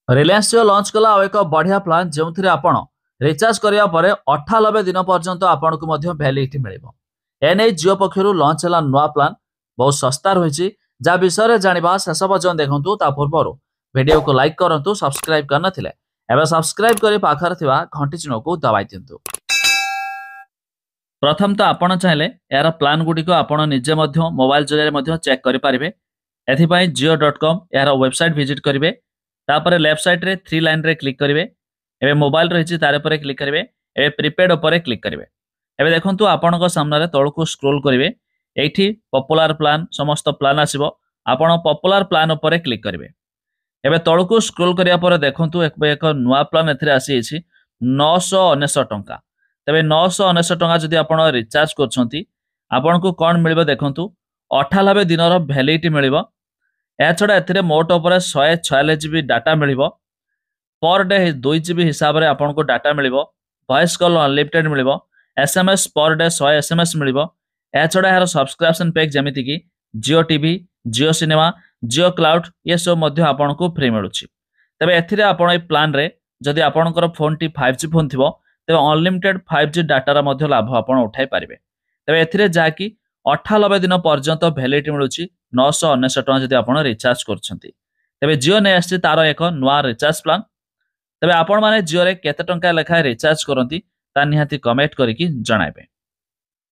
रिलायंस जियो launch कला और एक बढ़िया प्लान जो आपण रिचार्ज करिया परे 98 दिन पर्यंत आपण को मध्य वैलिडिटी मिलिबो। एने जियो पक्षरु लॉन्च हला नुआ प्लान बहुत सस्ता रही जा विषय जानिबा शेष पर्यंत देखंतु ता पूर्व वीडियो को लाइक करंतु सब्सक्राइब करन थिले एबे सब्सक्राइब करी पाखर थिबा घंटी चिन्ह को दबाई दियंतु। प्रथम तो आपण चाहिले यार प्लान गुडी को आपण निजे मध्य मोबाइल जरिया मध्य चेक करि पारिबे। एथिपाई jio.com यार वेबसाइट विजिट करिवे। तापर लेफ्ट साइड रे थ्री लाइन रे क्लिक करिवे। एबे मोबाइल रहिछि तारे परे क्लिक करिवे। एबे प्रीपेड उपरे क्लिक करिवे। एबे देखंतु आपणक सामने रे तळकु स्क्रॉल करिवे। एठी पॉपुलर प्लान समस्त प्लान आसीबो। आपण पॉपुलर प्लान उपरे क्लिक करिवे। एबे तळकु स्क्रॉल करिया परे देखंतु एक नुआ प्लान एथिरे आसी अछि 999 टंका। तबे 999 टंका जदि आपण रिचार्ज करछंती आपनको कोन मिलिबो देखंतु 98 दिनर वैलिडिटी मिलिबो। या छड़ा एथिरे मोट उपरे 146 GB data मिलिबो। Per day 2 GB हिसाब रे आपनको डाटा मिलिबो। वॉइस कॉल अनलिमिटेड मिलिबो। एसएमएस पर डे 100 एसएमएस मिलिबो। या छड़ा यार सब्सक्रिप्शन पैक जेमिति कि Jio TV, Jio cinema, Jio cloud ये सब मध्य आपनको फ्री मिलुछि। तबे एथिरे आपण ए प्लान रे जदि आपणकर फोन टी 5G फोन थिबो तबे अनलिमिटेड 5G डाटा रा मध्य लाभ आपण उठाई पारिबे। तबे एथिरे जाकी 98 दिन पर्यंत वैलिडिटी मिलुछि 999 टका जदि आपण रिचार्ज करछंती। तबे जियो ने आछि तार एक नुआ रिचार्ज प्लान। तबे आपण माने जियो रे केते टंका लेखा रिचार्ज करंती ता निहाती कमेंट करिकि जणाइबे।